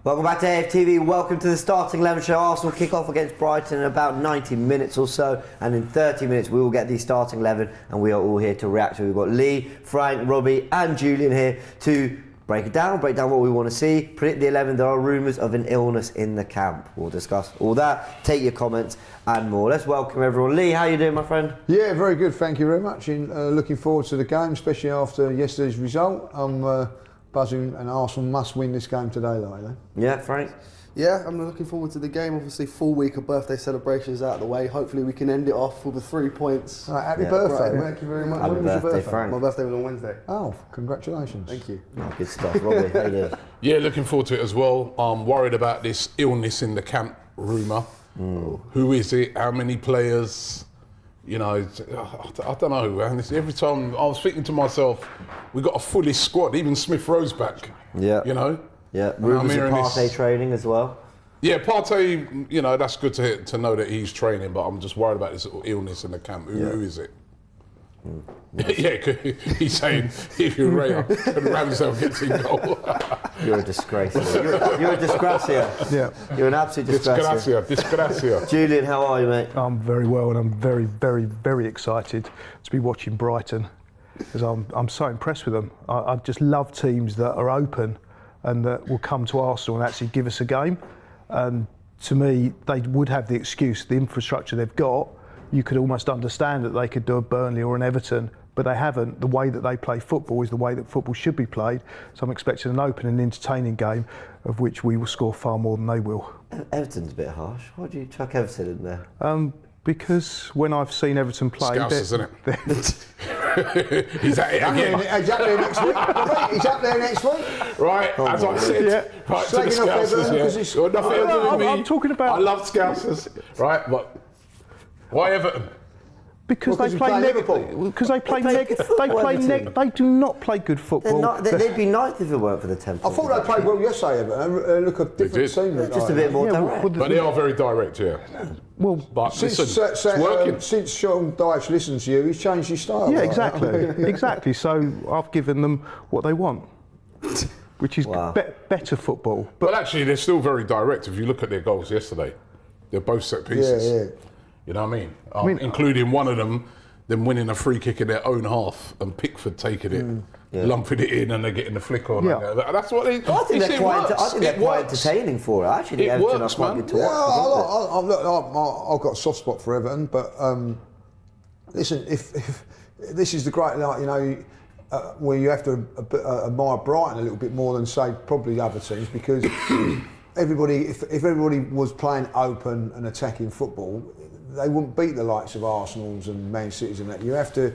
Welcome back to AFTV. Welcome to the starting 11 show. Arsenal kick off against Brighton in about 90 minutes or so, and in 30 minutes we will get the starting 11, and we are all here to react to it. We've got Lee, Frank, Robbie and Julian here to break down what we want to see, predict the 11. There are rumours of an illness in the camp. We'll discuss all that, take your comments and more. Let's welcome everyone. Lee, how you doing, my friend? Yeah, very good, thank you very much. Looking forward to the game, especially after yesterday's result. I'm buzzing, and Arsenal must win this game today, though. Yeah, Frank? Yeah, I'm looking forward to the game. Obviously, full week of birthday celebrations out of the way. Hopefully we can end it off with the 3 points. Happy birthday. Thank you very much. Happy When was your birthday, birthday? Frank. My birthday was on Wednesday. Oh, congratulations. Thank you. Oh, good stuff. Robbie, how you doing? Yeah, looking forward to it as well. I'm worried about this illness in the camp rumour. Who is it? How many players? You know, I don't know. Man. Every time I was thinking to myself, we got a fully squad. Even Smith Rowe's back. Yeah. You know. Yeah. Rumours of Partey training as well. Yeah, Partey. You know, that's good to know that he's training. But I'm just worried about this little illness in the camp. Who is it? Yeah, he's saying if you're Raya and Ramsdale gets in goal. You're a disgrace. You're a disgracia. Yeah. You're an absolute disgracia. Disgracia. Julian, how are you, mate? I'm very well, and I'm very, very, very excited to be watching Brighton, because I'm so impressed with them. I just love teams that are open and that will come to Arsenal and actually give us a game. And to me, they would have the excuse, the infrastructure they've got. You could almost understand that they could do a Burnley or an Everton, but they haven't. The way that they play football is the way that football should be played. So I'm expecting an open and entertaining game, of which we will score far more than they will. Everton's a bit harsh. Why do you chuck Everton in there? Because when I've seen Everton play... Scousers, isn't it? He's at it again. He's up there next week. He's up there next week. Right, as I said, right to the Scousers, I'm talking about... I love Scousers, right, but why Everton? Because Well, they 'cause play you play Liverpool. Because they play good football, They do not play good football. They'd be ninth if it weren't for the 10 I points. thought they played well yesterday, Everton. Look, a different team. Just a bit more direct. But they are very direct, yeah. Well, But listen, it's working. Since Sean Dyche listens to you, he's changed his style. yeah, right? exactly, exactly. So I've given them what they want, which is better football. But actually, they're still very direct. If you look at their goals yesterday, they're both set pieces. Yeah. You know what I mean? Including one of them winning a free kick in their own half and Pickford taking it, lumping it in, and they're getting the flick on. Yeah. That's what they. I think they're quite entertaining for it. Actually, It Everton works, are quite man. good to Yeah, watch. I've got a soft spot for Everton, but listen, if this is the great night, where you have to admire Brighton a little bit more than say probably other teams, because if everybody was playing open and attacking football, they wouldn't beat the likes of Arsenal's and Man City's and that. You have to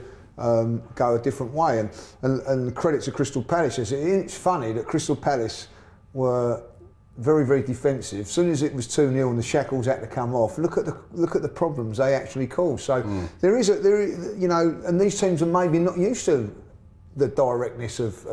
go a different way, and credit to Crystal Palace. It's funny that Crystal Palace were very, very defensive. As soon as it was 2-0 and the shackles had to come off, look at the problems they actually caused. So there is, and these teams are maybe not used to the directness of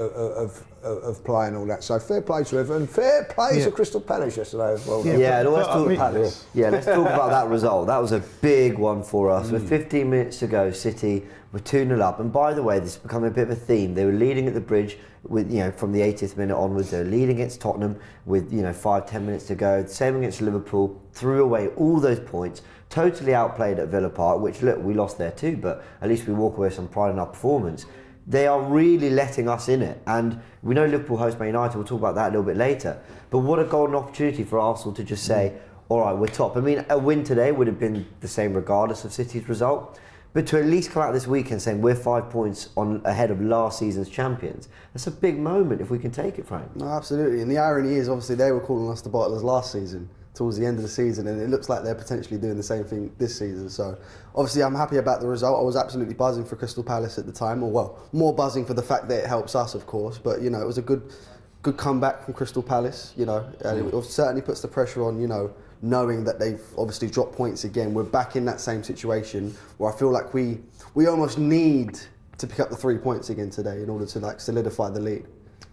play and all that. So fair play to Everton, fair play to Crystal Palace yesterday as well. Let's talk about that result. That was a big one for us. With 15 minutes to go, City were 2-0 up. And by the way, this has become a bit of a theme. They were leading at the bridge with, from the 80th minute onwards. They were leading against Tottenham with 5-10 minutes to go. Same against Liverpool. Threw away all those points. Totally outplayed at Villa Park, which look, we lost there too, but at least we walk away with some pride in our performance. They are really letting us in it, and we know Liverpool host Man United. We'll talk about that a little bit later. But what a golden opportunity for Arsenal to just say, all right, we're top. I mean, a win today would have been the same regardless of City's result. But to at least come out this weekend saying we're 5 points ahead of last season's champions, that's a big moment if we can take it, Frank. No, absolutely. And the irony is, obviously, they were calling us the bottlers last season, towards the end of the season, and it looks like they're potentially doing the same thing this season. So obviously I'm happy about the result. I was absolutely buzzing for Crystal Palace at the time, or well, more buzzing for the fact that it helps us, of course, but it was a good comeback from Crystal Palace, and it certainly puts the pressure on, knowing that they've obviously dropped points again. We're back in that same situation where I feel like we almost need to pick up the 3 points again today in order to solidify the lead.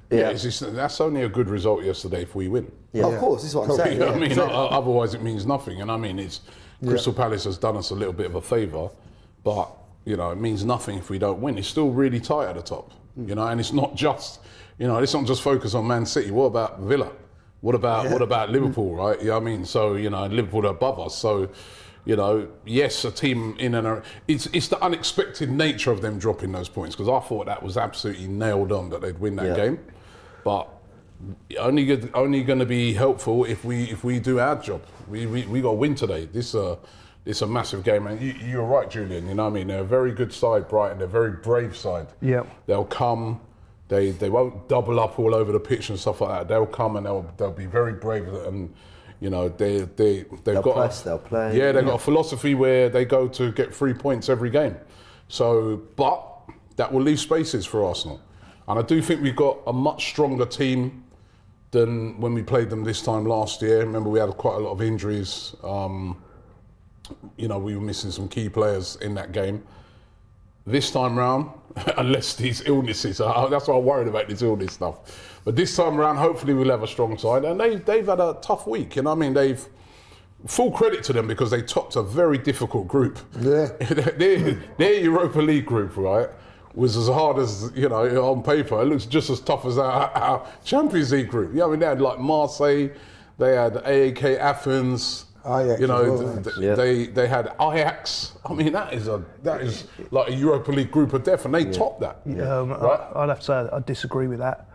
Yeah, that's only a good result yesterday if we win. Yeah. Of course, this is what I'm saying. I mean, otherwise it means nothing. And I mean, Crystal Palace has done us a little bit of a favour, but it means nothing if we don't win. It's still really tight at the top, and it's not just, let's not just focus on Man City. What about Villa? What about Liverpool, right? You know what I mean? So, you know, Liverpool are above us. So, you know, yes, a team in and around. It's the unexpected nature of them dropping those points, because I thought that was absolutely nailed on that they'd win that game. But only going to be helpful if we do our job. We got to win today. This is a massive game, and you're right, Julian. You know what I mean? They're a very good side, Brighton. They're a very brave side. Yeah. They'll come. They won't double up all over the pitch and stuff like that. They'll come and they'll be very brave, and you know they'll got press, they'll play. Yeah, they've got a philosophy where they go to get 3 points every game. So, but that will leave spaces for Arsenal, and I do think we've got a much stronger team than when we played them this time last year. Remember, we had quite a lot of injuries. You know, we were missing some key players in that game. This time round, unless these illnesses, that's what I'm worried about, this illness stuff. But this time round, hopefully we'll have a strong side. And they've had a tough week, you know what I mean? Full credit to them, because they topped a very difficult group. Yeah. their Europa League group, right, was as hard as, you know, on paper. It looks just as tough as our Champions League group. You know what I mean? They had like Marseille, they had AAK Athens, Ajax, you know, well, they had Ajax. I mean, that is like a Europa League group of death, and they topped that. Right? I'd have to say I disagree with that,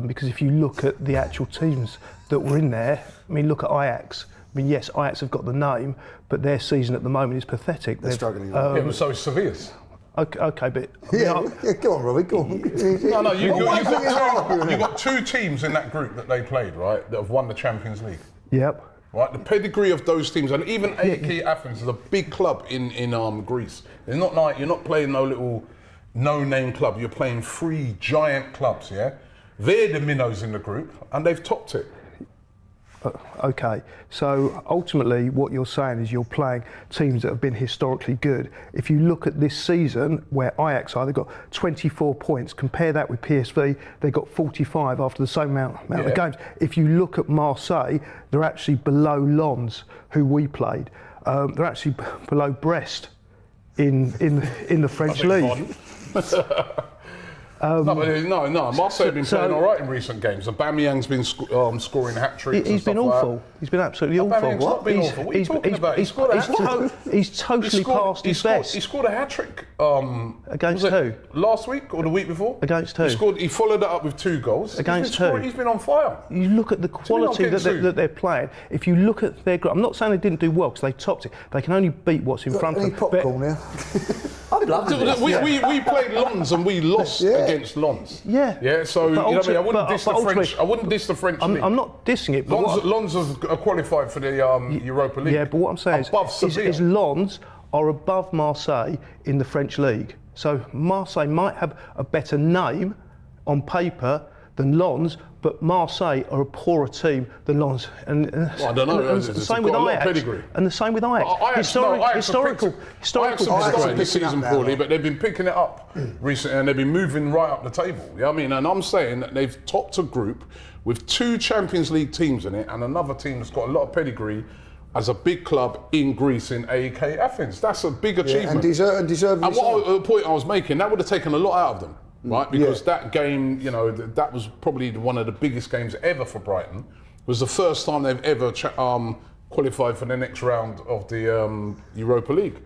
because if you look at the actual teams that were in there, I mean, look at Ajax. I mean, yes, Ajax have got the name, but their season at the moment is pathetic. They're struggling. Yeah, but so is Sevilla's. Okay, but go on, Robbie, go on. No, you got two teams in that group that they played, right, that have won the Champions League. Yep. Right, the pedigree of those teams, and even AAK Athens is a big club in Greece. It's not like you're not playing no little no-name club. You're playing 3 giant clubs. Yeah, they're the minnows in the group, and they've topped it. Okay, so ultimately what you're saying is you're playing teams that have been historically good. If you look at this season, where Ajax are, they've got 24 points. Compare that with PSV, they got 45 after the same amount of games. If you look at Marseille, they're actually below Lens, who we played. They're actually below Brest in the French league. No, Marseille have been playing all right in recent games. Aubameyang's been scoring hat-tricks. He's been awful. He's been absolutely awful. Aubameyang's not been awful. What are you talking about? He scored a hat-trick. He's totally past his best. He scored a hat-trick. Against who? Last week or the week before? Against who? He followed that up with 2 goals. Against who? He's been on fire. You look at the quality that they're playing. If you look at their group, I'm not saying they didn't do well, because they topped it. They can only beat what's in front of them. Popcorn now. I'm loving this. We played Lens and we lost against Lens. Yeah. So you know what I mean? I wouldn't diss the French. I wouldn't diss the French league. I'm not dissing it. But Lens have qualified for the Europa League. Yeah, but what I'm saying is Lens are above Marseille in the French league. So Marseille might have a better name on paper than Lens, but Marseille are a poorer team than Lens. And I don't know. And the same with Ajax. And the same with Ajax. Historical started this season poorly, but they've been picking it up recently, and they've been moving right up the table. You know what I mean? And I'm saying that they've topped a group with 2 Champions League teams in it, and another team that's got a lot of pedigree as a big club in Greece in AEK Athens. That's a big achievement. And deservedly. And the point I was making, that would have taken a lot out of them. Right, because that game, you know, that was probably one of the biggest games ever for Brighton. It was the first time they've ever qualified for the next round of the Europa League.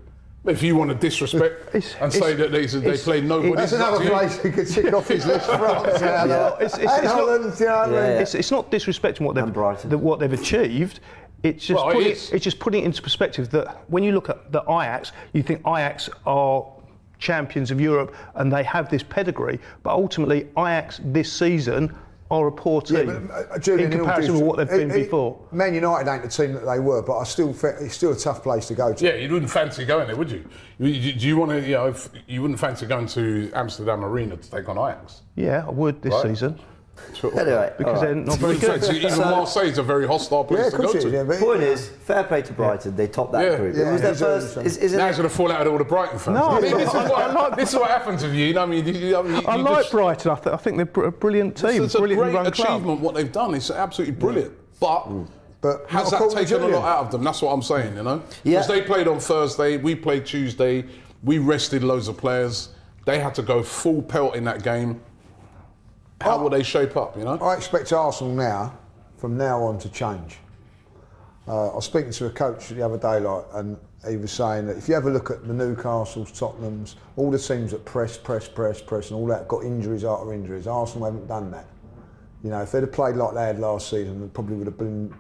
If you want to disrespect and say that they played nobody, that's another place he could tick off his list. France, it's not disrespecting what they've achieved. It's just putting it into perspective that when you look at the Ajax, you think Ajax are champions of Europe and they have this pedigree, but ultimately Ajax this season are a poor team in comparison with what they've been before. Man United ain't the team that they were, but it's still a tough place to go to. Yeah, you wouldn't fancy going there, would you? Do you want to? You know, you wouldn't fancy going to Amsterdam Arena to take on Ajax? Yeah, I would this season. Anyway, because they're not very good. Even Marseille is a very hostile place to go to. The point is, fair play to Brighton. They topped that group. It was their first. Now he's going to fall out of all the Brighton fans. No, this is what happens with you. I like Brighton. I think they're a brilliant team. It's a great achievement what they've done. It's absolutely brilliant. But has that taken a lot out of them? That's what I'm saying. You know, because they played on Thursday, we played Tuesday. We rested loads of players. They had to go full pelt in that game. How will they shape up, you know? I expect Arsenal now, from now on to change. I was speaking to a coach the other day, and he was saying that if you have a look at the Newcastles, Tottenhams, all the teams that press, and all that got injuries after injuries. Arsenal haven't done that. You know, if they'd have played like they had last season, there probably would have been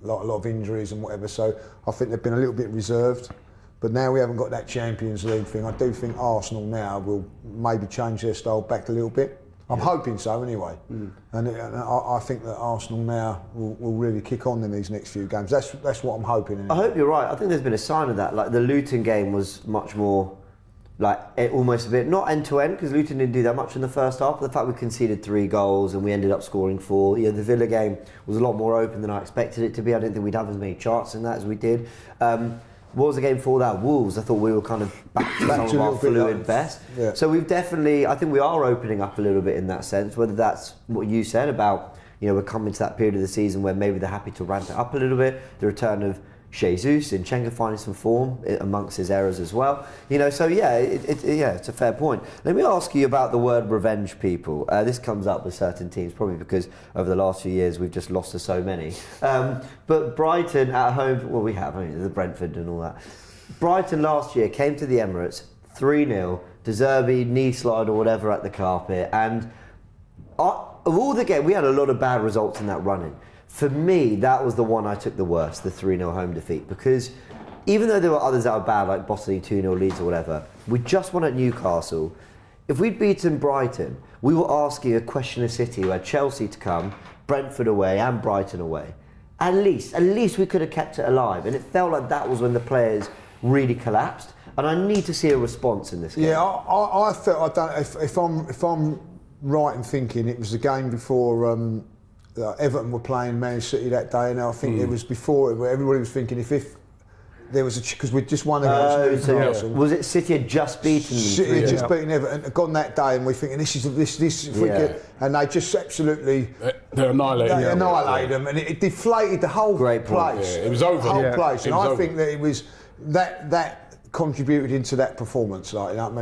like a lot of injuries and whatever. So I think they've been a little bit reserved. But now we haven't got that Champions League thing. I do think Arsenal now will maybe change their style back a little bit. I'm hoping so anyway. And I think that Arsenal now will really kick on in these next few games. That's what I'm hoping. Anyway. I hope you're right. I think there's been a sign of that. Like the Luton game was much more, like almost a bit, not end to end, because Luton didn't do that much in the first half. But the fact we conceded 3 goals and we ended up scoring 4. The Villa game was a lot more open than I expected it to be. I didn't think we'd have as many chances in that as we did. What was the game before that? Wolves. I thought we were kind of back to some of our fluid best. Yeah. So we've definitely, I think we are opening up a little bit in that sense. Whether that's what you said about, we're coming to that period of the season where maybe they're happy to ramp it up a little bit. The return of Jesus, Zinchenko finding some form amongst his errors as well. So it's a fair point. Let me ask you about the word revenge, people. This comes up with certain teams, probably because over the last few years we've just lost to so many. But Brighton at home, well, we have, the Brentford and all that. Brighton last year came to the Emirates, 3-0, De Zerbi, knee slide or whatever at the carpet, and of all the games, we had a lot of bad results in that run-in. For me, that was the one I took the worst, the 3-0 home defeat, because even though there were others that were bad, like Boston 2-0 Leeds or whatever, we just won at Newcastle. If we'd beaten Brighton, we were asking a question of City who had Chelsea to come, Brentford away and Brighton away. At least we could have kept it alive, and it felt like that was when the players really collapsed, and I need to see a response in this game. Yeah, I felt, if I'm right in thinking, it was the game before Everton were playing Man City that day, and I think it was before where everybody was thinking if there was because we'd just won against Newcastle. Was it City had just beaten them? City had just beaten Everton, gone that day, and we're thinking this if we get, and they just absolutely they annihilated them, and it deflated the whole place. Yeah, it was over. The whole place, and I think that it was that contributed into that performance,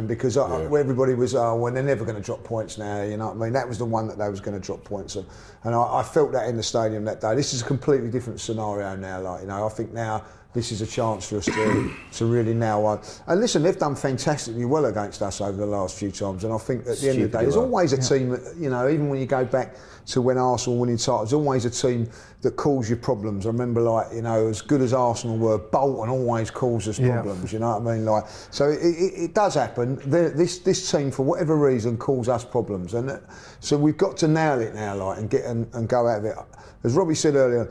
because everybody was, well, they're never going to drop points now, that was the one that they was going to drop points on, and I felt that in the stadium that day. This is a completely different scenario now, I think now this is a chance for us to really now and listen, they've done fantastically well against us over the last few times, and I think at the end of the day there's always a team that, even when you go back to when Arsenal winning titles, there's always a team that cause you problems. I remember, as good as Arsenal were, Bolton always caused us problems. You know what I mean? So it does happen. This team, for whatever reason, calls us problems, and so we've got to nail it now, and get and go out of it. As Robbie said earlier,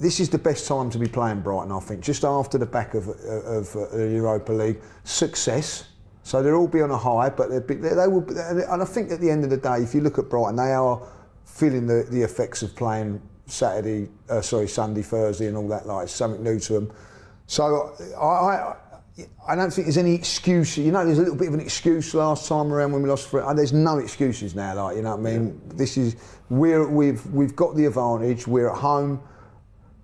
this is the best time to be playing Brighton. I think just after the back of the Europa League success. So they'll all be on a high, but they will. And I think at the end of the day, if you look at Brighton, they are feeling the effects of playing Sunday, Thursday, and all that. It's something new to them. So I don't think there's any excuse. There's a little bit of an excuse last time around when we lost. There's no excuses now. You know what I mean? This is we've got the advantage. We're at home,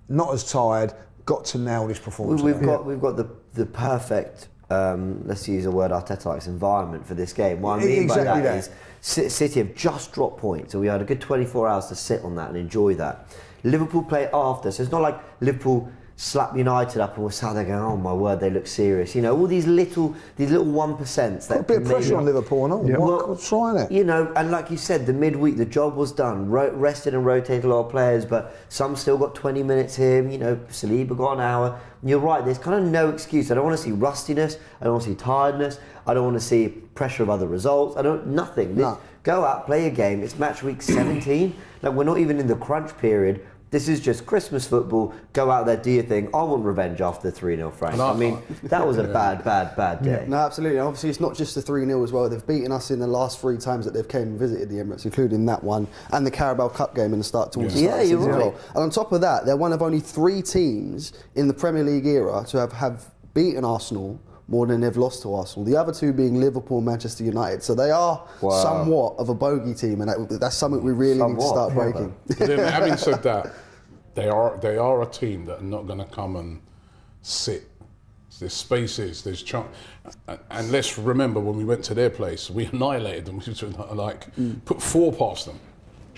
not as tired. Got to nail this performance. We've got the perfect. Let's use a word Arteta likes, environment for this game. What I mean by that is City have just dropped points, so we had a good 24 hours to sit on that and enjoy that. Liverpool play after, so it's not like Liverpool slap United up and we're sat there going, oh my word, they look serious. All these little 1%s that put a bit of pressure on Liverpool and all. Well, trying it. And like you said, the midweek the job was done. Rested and rotated a lot of players, but some still got 20 minutes here. Saliba got an hour. You're right. There's kind of no excuse. I don't want to see rustiness. I don't want to see tiredness. I don't want to see pressure of other results. Nothing. No. Go out, play a game. It's match week 17. We're not even in the crunch period. This is just Christmas football. Go out there, do your thing. I want revenge after the 3-0, Frank. That was a bad day. No, absolutely. Obviously, it's not just the 3-0 as well. They've beaten us in the last 3 times that they've came and visited the Emirates, including that one and the Carabao Cup game in the start towards the start of the season as well. And on top of that, they're one of only 3 teams in the Premier League era to have beaten Arsenal more than they've lost to Arsenal. The other 2 being Liverpool and Manchester United. So they are somewhat of a bogey team, and that's something we really need to start breaking. Then, having said that, they are a team that are not going to come and sit. There's spaces, there's and let's remember when we went to their place, we annihilated them. We put 4 past them.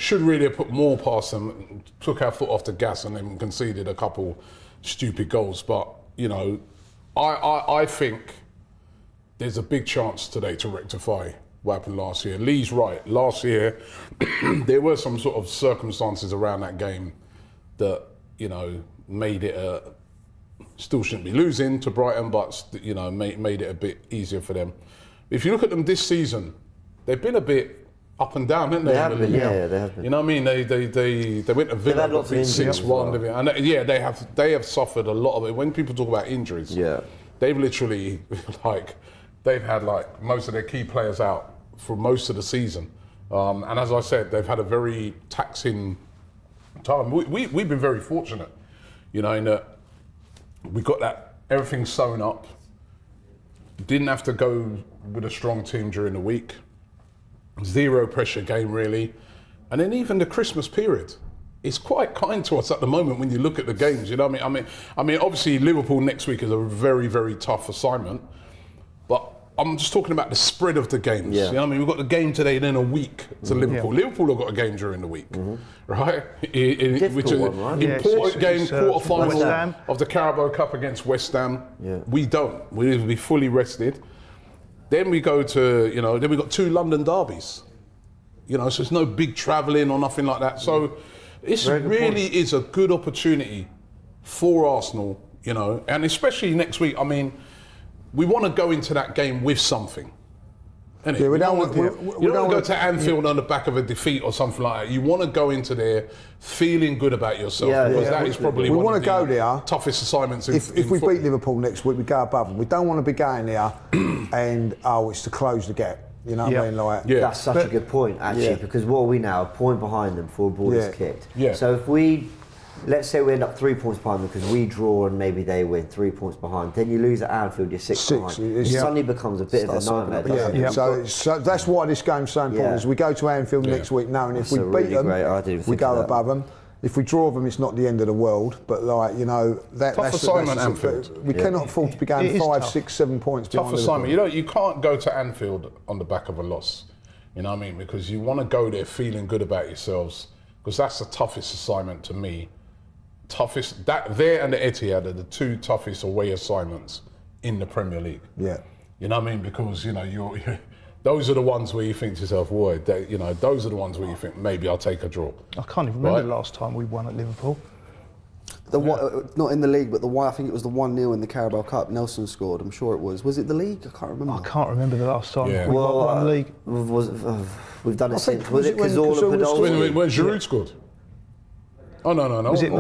should really have put more past them, took our foot off the gas and then conceded a couple stupid goals. But, you know, I think there's a big chance today to rectify what happened last year. Lee's right. Last year, there were some sort of circumstances around that game that, you know, made it still shouldn't be losing to Brighton, but, you know, made it a bit easier for them. If you look at them this season, they've been a bit up and down, haven't they? They have been, yeah, they have been. You know what I mean? They went to Villa, got beat 6-1, and yeah, they have suffered a lot of it. When people talk about injuries, they've literally they've had most of their key players out for most of the season, and as I said, they've had a very taxing time. We've been very fortunate, you know, in that we got that everything sewn up. Didn't have to go with a strong team during the week. Zero pressure game really, and then even the Christmas period, it's quite kind to us at the moment when you look at the games. You know what I mean? I mean, obviously Liverpool next week is a very, very tough assignment, but I'm just talking about the spread of the games. Yeah. You know what I mean? We've got the game today, then a week to Liverpool. Yeah. Liverpool have got a game during the week, right? Which is an important game, quarter-final of the Carabao Cup against West Ham. Yeah. We don't. We need to be fully rested. Then we go to, you know, then we got 2 London derbies. You know, so there's no big travelling or nothing like that. So this really is a good opportunity for Arsenal, you know, and especially next week. I mean, we want to go into that game with something. Yeah, we don't want to go to Anfield on the back of a defeat or something like that. You want to go into there feeling good about yourself, because that is probably one of the toughest assignments in If we beat Liverpool next week, we go above them. We don't want to be going there and, it's to close the gap. You know what I mean? That's such a good point, actually, because what are we now? A point behind them before a ball is kicked. Yeah. So if we, let's say we end up 3 points behind them because we draw and maybe they win, 3 points behind, then you lose at Anfield, you're 6 behind. It suddenly becomes a bit of a nightmare. So that's why this game's so important. Is we go to Anfield next week knowing if we beat them, we go above them. If we draw them, it's not the end of the world, but that's assignment. Anfield. We cannot afford to be going 5, 6, 7 points behind. Tough assignment. You can't go to Anfield on the back of a loss. You know what I mean? Because you want to go there feeling good about yourselves, because that's the toughest assignment to me. That there and the Etihad are the 2 toughest away assignments in the Premier League. Yeah. You know what I mean? Because you're those are the ones where you think to yourself, boy, those are the ones where you think maybe I'll take a draw. I can't even remember the last time we won at Liverpool. Not in the league, but I think it was the 1-0 in the Carabao Cup. Nelson scored. I'm sure it was. Was it the league? I can't remember. I can't remember the last time we won the league. We've done it since. Was it Cazorla, Podolski? When Giroud scored? Oh no! Was it? I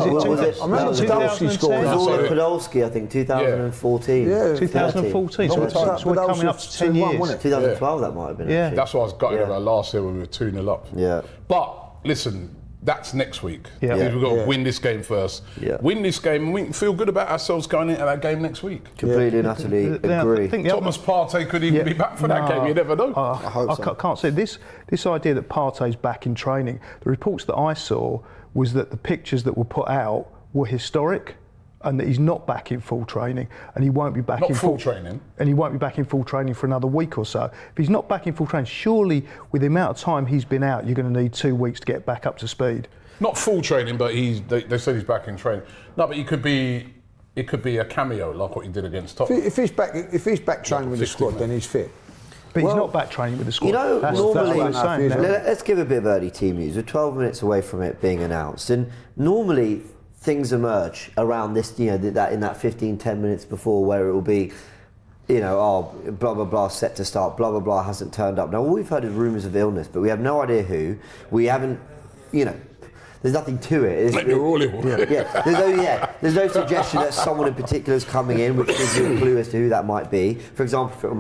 remember Podolski scored. Cazorla, Podolski, I think 2014. Yeah, 2014. So we're coming up to 10 years. 2012, that might have been. Yeah, that's what I was gutted about last year when we were 2-0 up. Yeah. But listen, that's next week. Yeah. We've got to win this game first. Yeah. Win this game, and we can feel good about ourselves going into that game next week. Completely and utterly agree. Thomas Partey could even be back for that game. You never know. I hope so. I can't say this idea that Partey's back in training. The reports that I saw was that the pictures that were put out were historic, and that he's not back in full training, and he won't be back in full training. And he won't be back in full training for another week or so. If he's not back in full training, surely with the amount of time he's been out, you're going to need 2 weeks to get back up to speed. Not full training, but they said he's back in training. No, but it could be a cameo like what he did against Tottenham. If he's back training with the squad, then he's fit. But he's not back training with the squad. You know, normally, that's let's give a bit of early team news. We're 12 minutes away from it being announced, and normally things emerge around this, that in that 10 minutes before, where it will be, blah blah blah set to start, blah blah blah hasn't turned up. Now all we've heard is rumours of illness, but we have no idea who. We haven't, there's nothing to it. There's no suggestion that someone in particular is coming in, which gives you a clue as to who that might be. For example, if it were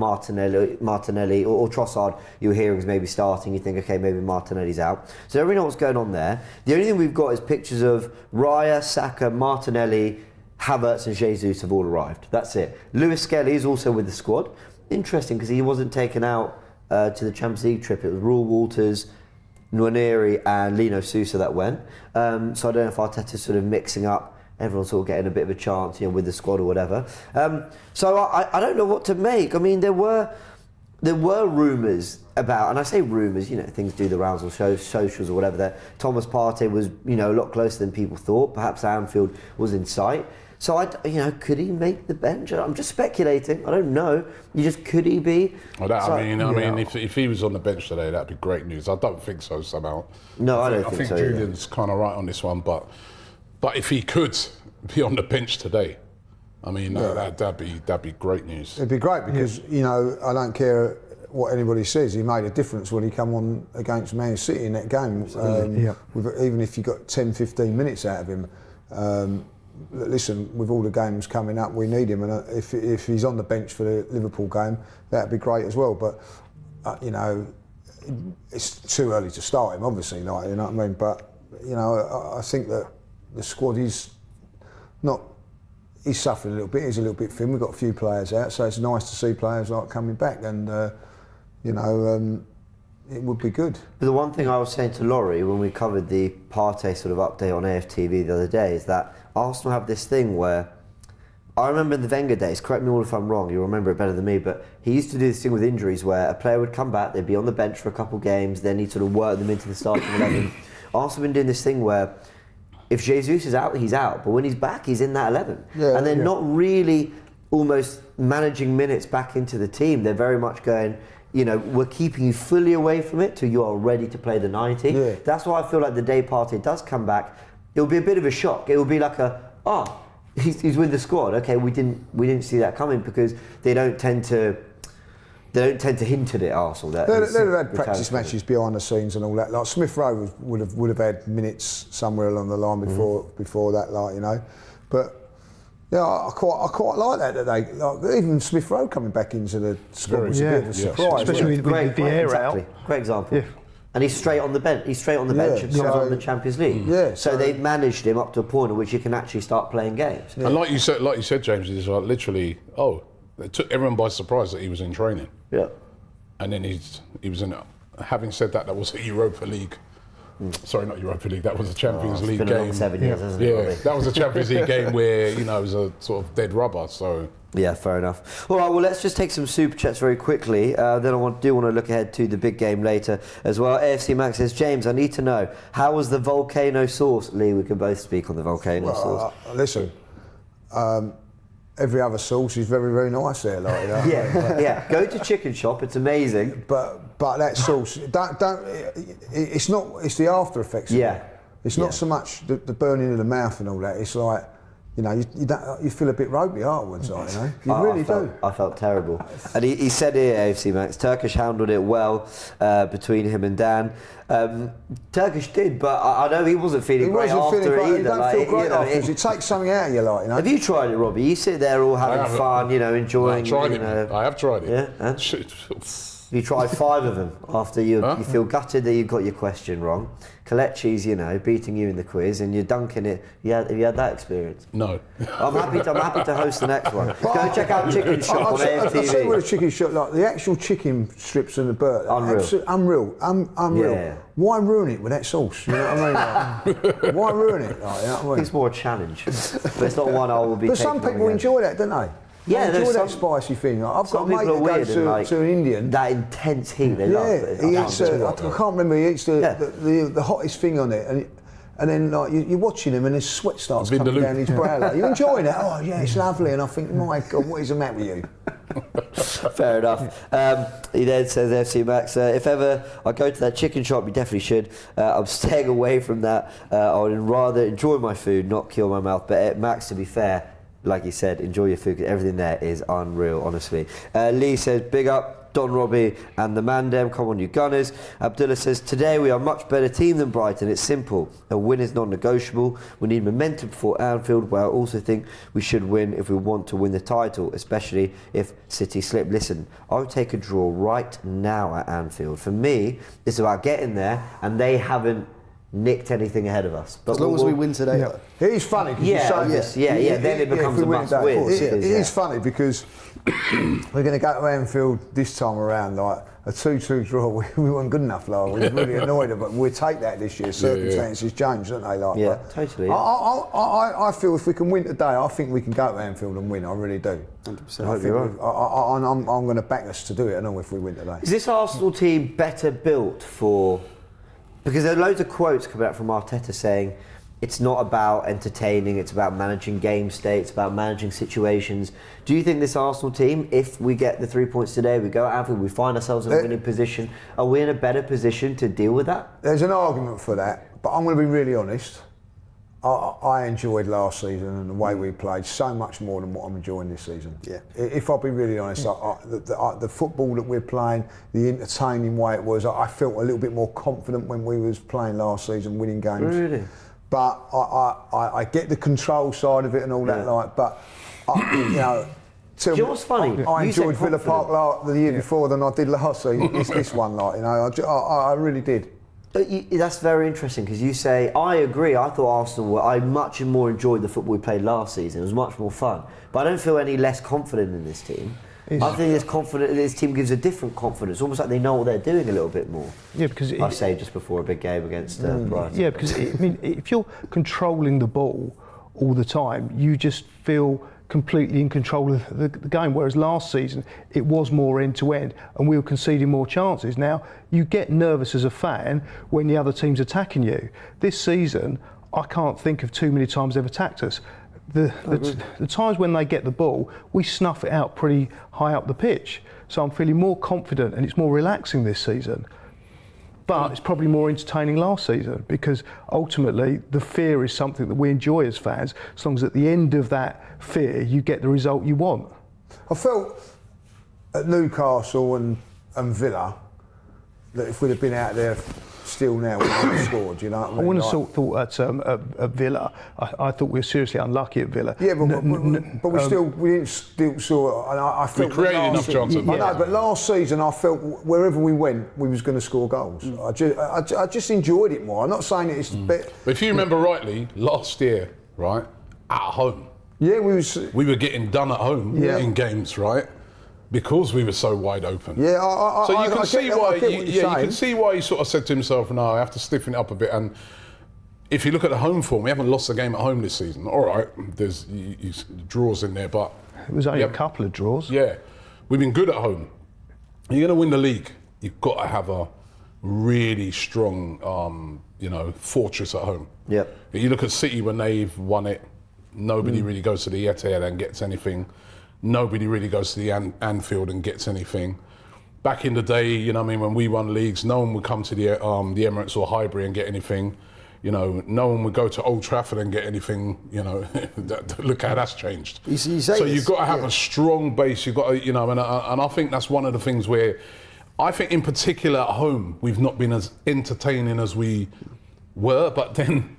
Martinelli or Trossard, you're hearing is maybe starting, you think, okay, maybe Martinelli's out. So we know what's going on there. The only thing we've got is pictures of Raya, Saka, Martinelli, Havertz and Jesus have all arrived. That's it. Lewis Skelly is also with the squad. Interesting, because he wasn't taken out to the Champions League trip. It was Rule Walters, Nwaneri and Lino Sousa that went. So I don't know if Arteta's sort of mixing up, everyone's sort of getting a bit of a chance, with the squad or whatever. So I don't know what to make. I mean, there were there were rumours about, and I say rumours, you know, things do the rounds on socials or whatever, that Thomas Partey was, you know, a lot closer than people thought. Perhaps Anfield was in sight. So, could he make the bench? I'm just speculating. I don't know. Could he be? Well, I mean, if he was on the bench today, that'd be great news. I don't think so somehow. No, I don't think so. I think Julian's kind of right on this one, but if he could be on the bench today, I mean, that'd be great news. It'd be great because you know, I don't care what anybody says. He made a difference when he come on against Man City in that game. Even if you got 10, 15 minutes out of him. Listen, with all the games coming up, we need him, and if he's on the bench for the Liverpool game, that'd be great as well. But you know, it's too early to start him, obviously. Like, you know what I mean? But you know, I think that the squad is not. He's suffering a little bit. He's a little bit thin. We've got a few players out, so it's nice to see players like coming back, and you know. It would be good. But the one thing I was saying to Laurie when we covered the Partey sort of update on AFTV the other day is that Arsenal have this thing where, I remember in the Wenger days, correct me all if I'm wrong, you'll remember it better than me, but he used to do this thing with injuries where a player would come back, they'd be on the bench for a couple of games, then he'd sort of work them into the starting 11. Arsenal have been doing this thing where if Jesus is out, he's out, but when he's back, he's in that 11. And they're not really almost managing minutes back into the team. They're very much going, you know, we're keeping you fully away from it till you are ready to play the 90. Yeah. That's why I feel like the day Partey does come back, it'll be a bit of a shock. It will be like he's with the squad. Okay, we didn't see that coming because they don't tend to hint at it, Arsenal. They'd have had practice matches behind the scenes and all that. Like Smith Rowe would have had minutes somewhere along the line before that, like, you know. But yeah, I quite like that they even Smith Rowe coming back into the squad was a bit of a surprise. Especially with the air out. Great example. Yeah. And he's straight on the bench. He's straight on the bench and comes on the Champions League. Yeah. So they've managed him up to a point at which he can actually start playing games. Yeah. And like you said, James, it's like literally, it took everyone by surprise that he was in training. Yeah. And then he was in. Having said that, that was a Europa League. Sorry, not Europa League. That was a Champions League game. It's been a long 7 years, hasn't it? Yeah, that was a Champions League game where, you know, it was a sort of dead rubber. So yeah, fair enough. All right, well, let's just take some super chats very quickly. Then I do want to look ahead to the big game later as well. AFC Max says, James, I need to know, how was the volcano sauce? Lee, we can both speak on the volcano sauce. Listen, every other sauce is very, very nice there, like, you know? yeah. Go to Chicken Shop; it's amazing. But that sauce, it's not. It's the after effects. Yeah. It's not so much the burning of the mouth and all that. It's like, you know, you feel a bit ropey afterwards, like, you know. You really do. I felt terrible. And he said here, AFC Max, Turkish handled it well between him and Dan. Turkish did, but I know he wasn't feeling great after it either. You don't feel great afterwards. It takes something out of you, like, you know. Have you tried it, Robbie? You sit there all having fun, you know, enjoying. I have tried it. Yeah. You tried 5 of them after you feel gutted that you got your question wrong. Kelechi's, you know, beating you in the quiz, and you're dunking it. Have you had that experience? No. I'm happy to host the next one. Go check out Chicken Shop on AFTV. I'll tell you what, the Chicken Shop, like the actual chicken strips and the burger, unreal. Yeah. Why ruin it with that sauce? You know what I mean? Like, why ruin it? Like, you know what I mean? It's more a challenge, but it's not one I will be. But some people enjoy that, don't they? Yeah, enjoy that spicy thing. I've got a mate that goes to an Indian. That intense heat, they love it. He eats. I can't remember. He eats the hottest thing on it, and then like you're watching him, and his sweat starts coming down his brow. Like, you're enjoying it. Oh yeah, it's lovely. And I think, my God, what is the matter with you? Fair enough. He then says, FC Max, if ever I go to that chicken shop, you definitely should. I'm staying away from that. I would rather enjoy my food, not kill my mouth. But Max, to be fair, like you said, enjoy your food, 'cause everything there is unreal, honestly. Lee says, big up Don Robbie and the Mandem, come on you Gunners. Abdullah says, today we are a much better team than Brighton. It's simple, a win is non-negotiable. We need momentum before Anfield, where I also think we should win if we want to win the title, especially if City slip. Listen, I would take a draw right now at Anfield. For me, it's about getting there, and they haven't nicked anything ahead of us. But As long as we win today. Yeah. It is funny because then it becomes a must-win. It is funny because we're going to go to Anfield this time around, like a 2-2 draw. We weren't good enough, like, we were really annoyed, but we'll take that this year. Circumstances change, don't they? Like, yeah, totally. I feel if we can win today, I think we can go to Anfield and win. I really do. 100%. I'm going to back us to do it. I know if we win today. Is this Arsenal team better built for? Because there are loads of quotes coming out from Arteta saying it's not about entertaining, it's about managing game states, about managing situations. Do you think this Arsenal team, if we get the 3 points today, we go out and we find ourselves in a winning position, are we in a better position to deal with that? There's an argument for that, but I'm going to be really honest. I enjoyed last season and the way we played so much more than what I'm enjoying this season. Yeah. If I'll be really honest, the football that we're playing, the entertaining way it was, I felt a little bit more confident when we was playing last season, winning games. Really? But I get the control side of it and all that, like. But you know, Do you know what's funny? I You said enjoyed Villa confident. Park the year before than I did last season. this one, like, you know, I really did. That's very interesting because you say, I agree, I thought Arsenal I much more enjoyed the football we played last season. It was much more fun. But I don't feel any less confident in this team. I think this team gives a different confidence, almost like they know what they're doing a little bit more. Yeah, because I say just before a big game against Brighton. Yeah, because I mean, if you're controlling the ball all the time, you just feel completely in control of the game. Whereas last season, it was more end to end, and we were conceding more chances. Now you get nervous as a fan when the other team's attacking you. This season, I can't think of too many times they've attacked us. The times when they get the ball, we snuff it out pretty high up the pitch. So I'm feeling more confident and it's more relaxing this season. But it's probably more entertaining last season because ultimately the fear is something that we enjoy as fans, as long as at the end of that fear you get the result you want. I felt at Newcastle and Villa that if we'd have been out there still now, we would have scored, you know what I mean? I wouldn't have thought at Villa. I thought we were seriously unlucky at Villa. Yeah, but we didn't still saw. And I felt we created enough chances. I know, but last season I felt wherever we went, we was going to score goals. I just enjoyed it more. I'm not saying it's. But if you remember rightly, last year, right, at home. Yeah, we were getting done at home in games, right? Because we were so wide open. Yeah, so you can see why. You can see why he sort of said to himself, "No, I have to stiffen it up a bit." And if you look at the home form, we haven't lost a game at home this season. All right, there's draws in there, but it was only a couple of draws. Yeah, we've been good at home. You're going to win the league. You've got to have a really strong, fortress at home. Yep. You look at City when they've won it. Nobody really goes to the Etihad and gets anything. Nobody really goes to the Anfield and gets anything. Back in the day, when we won leagues, no one would come to the Emirates or Highbury and get anything. No one would go to Old Trafford and get anything. Look how that's changed. So you've got to have a strong base. You've got to, and I think that's one of the things where I think in particular at home we've not been as entertaining as we were, but then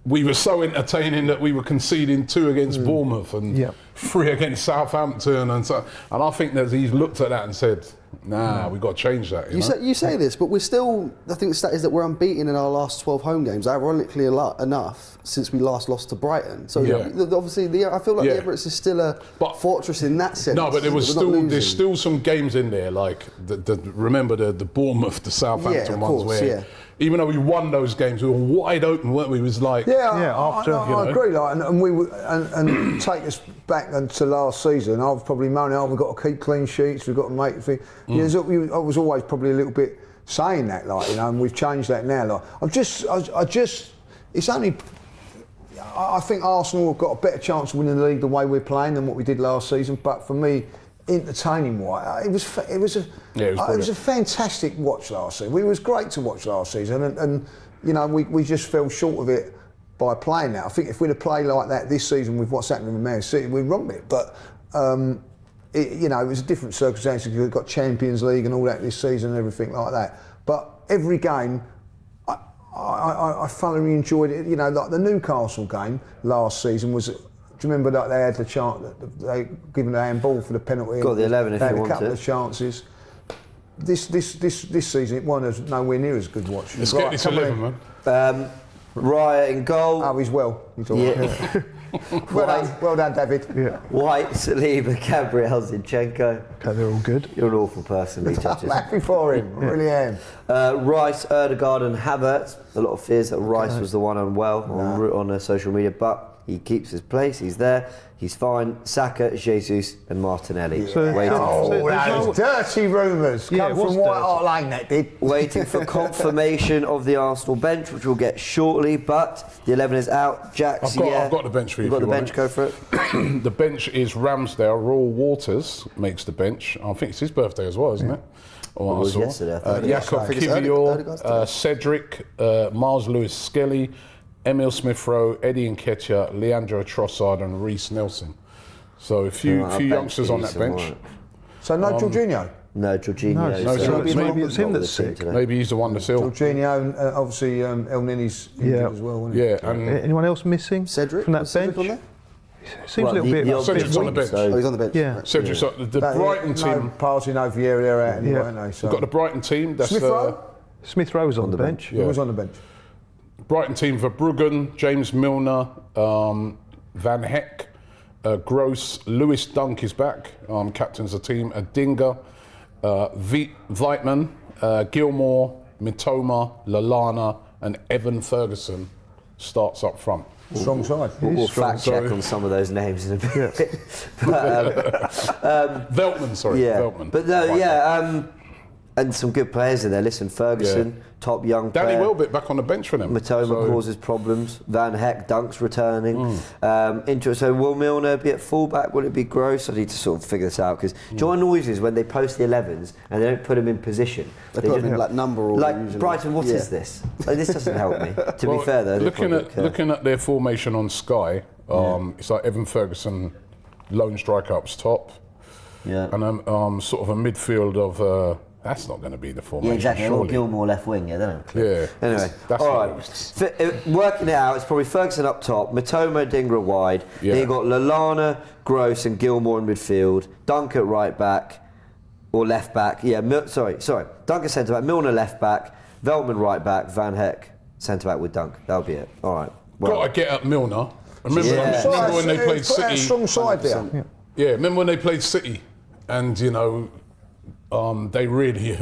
we were so entertaining that we were conceding 2 against Bournemouth and 3 against Southampton, and I think that he's looked at that and said, "Nah, we've got to change that." You say this, but we're still. I think the stat is that we're unbeaten in our last 12 home games. Ironically enough, since we last lost to Brighton. So obviously, I feel like the Emirates is still a fortress in that sense. No, but there's still some games in there, like remember the Bournemouth, the Southampton ones, where. Even though we won those games, we were wide open, weren't we? It was like I agree. Like, and we were, and take us back to last season. I was probably moaning, "Oh, we've got to keep clean sheets. We've got to make things." I was always probably a little bit saying that, and we've changed that now. Like, it's only. I think Arsenal have got a better chance of winning the league the way we're playing than what we did last season. But for me, entertaining wise, it was a fantastic watch last season. It was great to watch last season, and we just fell short of it by playing that. I think if we'd have played like that this season with what's happening with Man City, we'd robbed it. But it was a different circumstance because we've got Champions League and all that this season and everything like that. But every game, I thoroughly enjoyed it. Like the Newcastle game last season was. Do you remember that they had the chance that they given the handball for the penalty? Got the 11 if you want. They had a couple of chances. This season it wasn't nowhere near as good watch. It's 11, man. Raya in goal. Oh, he's well. He's all right. Yeah. Well done, David. Yeah. White, Saliba, Gabriel, Zinchenko. Okay, they're all good. You're an awful person, Lee Touches. I'm happy for him. I really am. Rice, Erdegaard and Havertz. A lot of fears that Rice was the one unwell on social media, but he keeps his place. He's there. He's fine. Saka, Jesus and Martinelli. So- waiting, Oh, So there's those dirty rumours Yeah, come it was from White dirty. Hart Lane, that did. waiting for confirmation of the Arsenal bench, which we'll get shortly, but the 11 is out. Jack's, I've got the bench for you. You've got if the you want bench, go for it. The bench is Ramsdale. Raul Waters makes the bench. I think it's his birthday as well, isn't it? Or It was yesterday, I think. Jakob I think it's Erdegaard's today. Kivior, Cedric, Miles Lewis-Skelly, Emil Smith-Rowe, Eddie Nketiah, Leandro Trossard and Reece Nelson. So a few Our bench youngsters on that is bench. alright. So no Jorginho. No, Jorginho. No, so maybe it's him not that's with the team sick. today. Maybe he's the one that's ill. Jorginho and obviously El Nini's injured Yeah. as well, isn't he? Yeah, and Anyone else missing Cedric? from that Was Cedric bench? on Seems Well, a little the- bit. the like odd Cedric's on the week, bench. so- Oh, he's on the bench. Yeah. Right. Cedric, so the But Brighton no team. Party, no Vieira, they're out anyway, Yeah. aren't they? So. We've got the Brighton team. That's Smith Rowe? Smith Rowe was on the bench. Who was on the bench? Brighton team: Verbruggen, James Milner, Van Heck, Gross, Lewis Dunk is back, captains the team. Adinga, Weitman, Gilmore, Mitoma, Lallana, and Evan Ferguson starts up front. Strong side. We'll strong, fact check sorry. on some of those names in a bit. Veltman, sorry, Yeah, Veltman. but no, Right. yeah, and some good players in there. Listen, Ferguson, top young Danny player. Welbeck back on the bench for them. Matoma So- causes problems. Van Heck, Dunk's returning. So will Milner be at fullback? Will it be Gross? I need to sort of figure this out because John annoys is when they post the 11s and they don't put them in position. They put them in like number order Like usually. Brighton, what is Yeah. this? Like, this doesn't help me. To Well, be fair, though, looking at their formation on Sky, it's like Evan Ferguson, lone striker up top, yeah. and sort of a midfield of. That's not going to be the formation. Yeah, exactly. Or Surely. Gilmore left wing, yeah, they don't have a clue. Yeah. Anyway, That's all what right. it was. Working it out, it's probably Ferguson up top, Matoma, Dingra wide. Yeah. Then you've got Lallana, Gross, and Gilmore in midfield. Dunk at right back or left back. Yeah, sorry. Dunk at centre back. Milner left back. Veltman right back. Van Heck centre back with Dunk. That'll be it. All right. Got to get up Milner. Remember, Yeah. remember when they played Put out a City? strong side there. Yeah, remember when they played City, and they really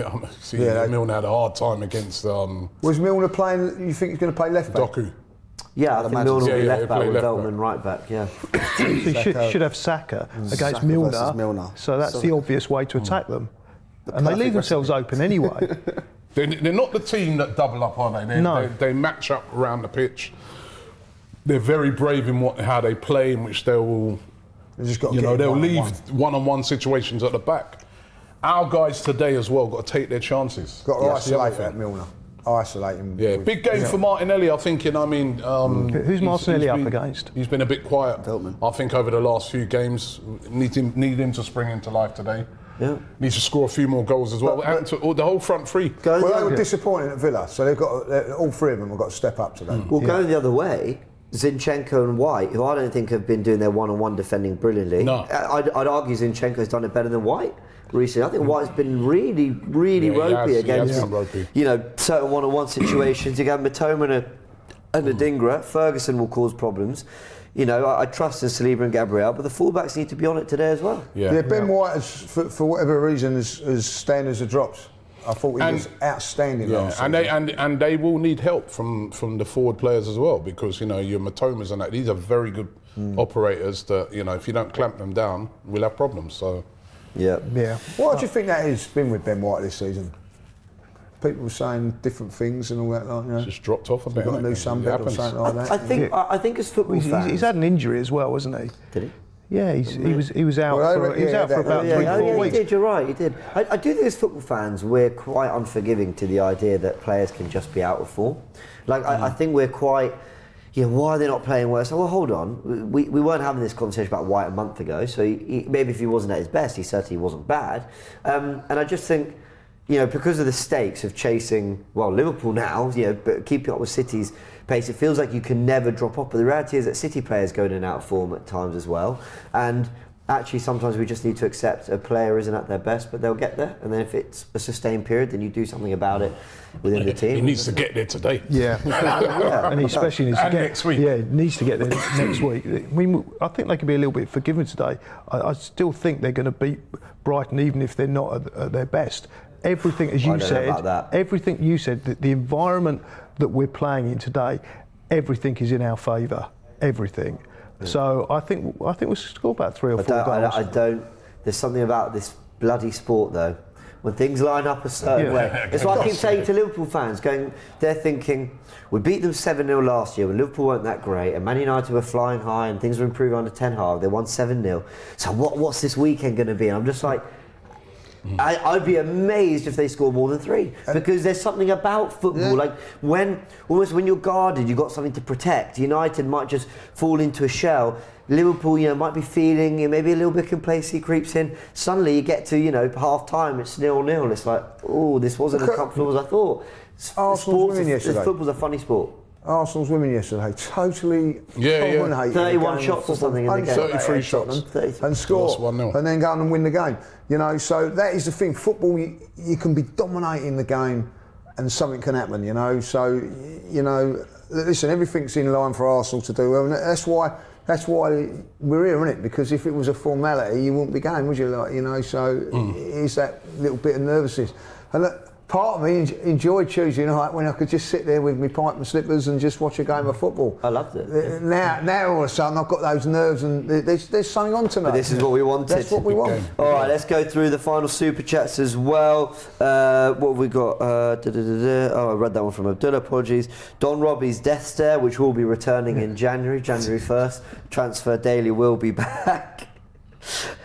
Milner had a hard time against Was Milner playing, you think he's going to play left back? Doku. Yeah, I think Milner will Yeah, be yeah, left he'll back play with left Veltman back. right back. Yeah. So you should have Saka against Saka Milner, versus Milner. so that's So- the obvious way to attack them. And they leave themselves open anyway. They're not the team that double up, are they? No. They match up around the pitch. They're very brave in how they play, in which they will, They've just got to get in they'll one-on-one. leave one-on-one situations at the back. Our guys today as well got to take their chances. Got to That's the other isolate thing. that Milner. Isolate him. Yeah, with- big game for Martinelli, I think. Who's Martinelli up been- against? He's been a bit quiet. Veltman. I think over the last few games, need him to spring into life today. Yeah. Needs to score a few more goals as well. And the whole front three. Well, they were disappointing at Villa, so they've got all three of them have got to step up today. Well, going the other way, Zinchenko and White, who I don't think have been doing their one-on-one defending brilliantly. No. I'd argue Zinchenko's done it better than White recently. I think White's been really Yeah, ropey he against has been ropey. certain one-on-one situations. You got Matoma and Adingra. Ferguson will cause problems. I trust in Saliba and Gabriel, but the fullbacks need to be on it today as well. Yeah, Ben White, has, for whatever reason, has standards have dropped. I thought he was outstanding last and season. and they will need help from the forward players as well, because your Matomas and that, these are very good operators that if you don't clamp them down, we'll have problems. So Yeah. Yeah. What do you think that has been with Ben White this season? People saying different things and all that, like, just dropped off a bit. got a new It sunbed or happens. something like that. I think as football fans, He's had an injury as well, hasn't he? Did he? Yeah, he was out Well, for about yeah, 3-4 he weeks. did. You're right. He did. I do think as football fans, we're quite unforgiving to the idea that players can just be out of form. Like I think we're quite. Why are they not playing well? So, well, hold on. We weren't having this conversation about White a month ago. So maybe if he wasn't at his best, he certainly wasn't bad. And I just think, because of the stakes of chasing, Liverpool now, but keeping up with City's pace, it feels like you can never drop off. But the reality is that City players go in and out of form at times as well. And actually sometimes we just need to accept a player isn't at their best, but they'll get there. And then if it's a sustained period, then you do something about it within the team. He needs to get there today. Yeah, and he especially needs to And get next week. Yeah, needs to get there next week. I think they can be a little bit forgiven today. I still think they're going to beat Brighton, even if they're not at their best. Everything, as you said, everything you said, the environment that we're playing in today, everything is in our favour. Everything. Yeah. So I think we'll score about 3 or 4 goals. I don't. There's something about this bloody sport though. When things line up a certain way, it's what I keep saying to Liverpool fans. They're thinking, we beat them 7-0 last year when Liverpool weren't that great, and Man United were flying high, and things were improving under Ten Hag. They won 7-0. So what's this weekend going to be? And I'm just like, I'd be amazed if they score more than 3, because there's something about football. Like when you're guarded, you've got something to protect. United might just fall into a shell. Liverpool, might be feeling maybe a little bit complacency creeps in. Suddenly you get to half time, it's 0-0. It's like, oh, this wasn't as comfortable as I thought. Arsenal's winning yesterday. Football's a funny sport. Arsenal's winning yesterday. Totally dominated. 31 shots or something in the game. 33 shots. And score. 1-0. And then go on and win the game. So that is the thing. Football, you can be dominating the game and something can happen, So, listen, everything's in line for Arsenal to do well. And that's why we're here, isn't it? Because if it was a formality, you wouldn't be going, would you? So it's that little bit of nervousness. And part of me enjoyed Tuesday night when I could just sit there with my pipe and slippers and just watch a game of football. I loved it. Now all of a sudden I've got those nerves and there's something on tonight. But this is what we wanted. That's what we want. All right, let's go through the final super chats as well. What have we got? Oh, I read that one from Abdullah. Apologies. Don Robbie's death stare, which will be returning in January 1st. Transfer Daily will be back.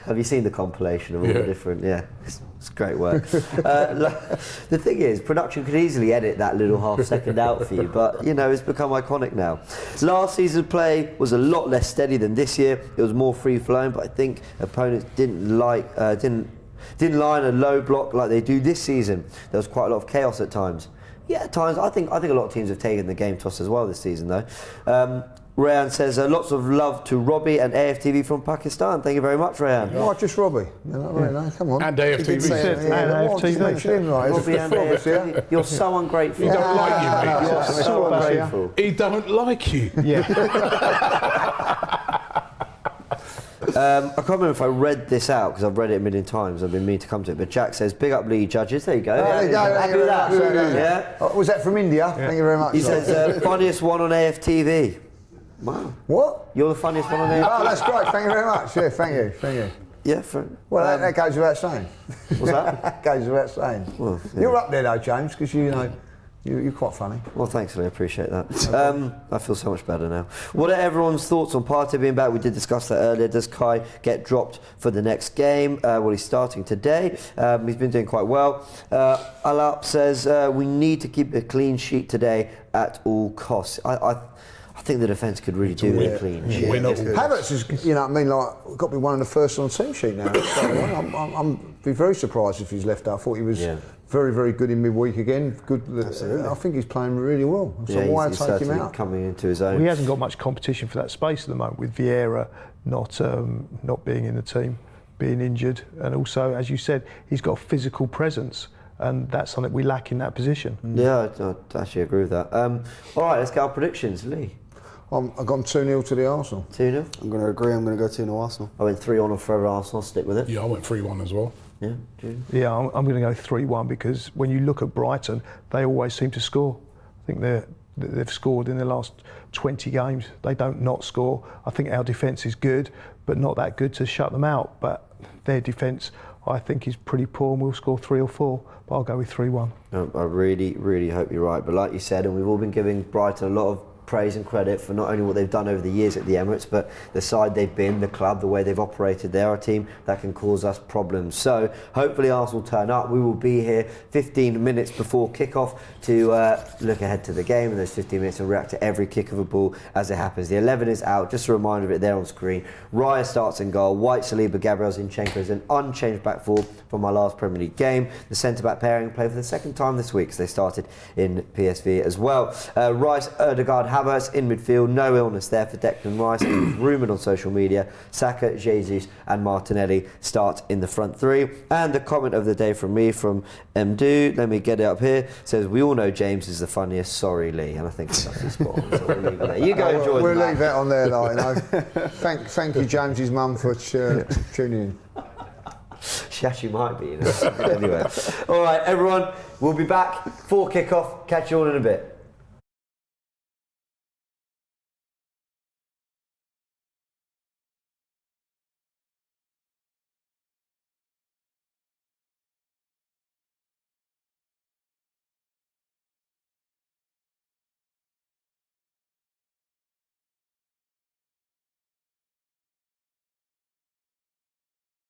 Have you seen the compilation of all the different? Yeah, it's great work. The thing is, production could easily edit that little half second out for you, but it's become iconic now. Last season's play was a lot less steady than this year. It was more free flowing, but I think opponents didn't line a low block like they do this season. There was quite a lot of chaos at times. Yeah, at times. I think a lot of teams have taken the game to us as well this season, though. Rayan says, lots of love to Robbie and AFTV from Pakistan. Thank you very much, Rayan. Why just Robbie? Come on. And AFTV. Robbie and AFTV. You're so ungrateful. He don't like you, mate. You're so ungrateful. He don't like you. Yeah. I can't remember if I read this out because I've read it a million times. I've been meaning to come to it. But Jack says, big up Lee judges. There you go. There you go. Yeah. Was that from India? Yeah. Thank you very much. He says, funniest one on AFTV. Wow. What? You're the funniest one on AFTV. Oh, that's great. Thank you very much. Yeah, thank you. Yeah. Well, that goes without saying. What's that? That goes without saying. Well, yeah. You're up there though, James, because you're quite funny. Well, thanks, Lee. I appreciate that. I feel so much better now. What are everyone's thoughts on Partey being back? We did discuss that earlier. Does Kai get dropped for the next game? Well, he's starting today. He's been doing quite well. Alap says, we need to keep a clean sheet today at all costs. I think the defence could really do with a clean sheet. Havertz is, got to be one of the first on the team sheet now. So I'm be very surprised if he's left out. I thought he was very, very good in midweek again. Good. I think he's playing really well. So why take him out? Coming into his own. Well, he hasn't got much competition for that space at the moment with Vieira not being in the team, being injured, and also, as you said, he's got a physical presence. And that's something we lack in that position. Yeah, I actually agree with that. All right, let's get our predictions, Lee. I've gone 2-0 to the Arsenal. 2-0? I'm going to agree, I'm going to go 2-0 Arsenal. I went 3-1 on forever Arsenal, stick with it. Yeah, I went 3-1 as well. Yeah, Jude? Yeah, I'm going to go 3-1 because when you look at Brighton, they always seem to score. I think they've scored in the last 20 games. They don't not score. I think our defence is good, but not that good to shut them out. But their defence, I think, is pretty poor and we'll score 3 or 4. But I'll go with 3-1. I really, really hope you're right. But like you said, and we've all been giving Brighton a lot of praise and credit for not only what they've done over the years at the Emirates, but the side they've been, the club, the way they've operated. They're a team that can cause us problems. So hopefully Arsenal turn up. We will be here 15 minutes before kickoff to look ahead to the game in those 15 minutes and react to every kick of a ball as it happens. The 11 is out. Just a reminder of it there on screen. Raya starts in goal. White, Saliba, Gabriel, Zinchenko is an unchanged back four from our last Premier League game. The centre-back pairing played for the second time this week, so they started in PSV as well. Rice, Ødegaard, Havertz in midfield, no illness there for Declan Rice. It was rumoured on social media. Saka, Jesus and Martinelli start in the front three. And the comment of the day from me, from Mdu, let me get it up here, says, we all know James is the funniest, sorry Lee. And I think that's actually spot on, so we'll leave it there. You go enjoy We'll the leave that on there, like, you know. Thank you, James's mum, for tuning in. She actually might be, you know. Anyway. All right, everyone, we'll be back for kick-off. Catch you all in a bit.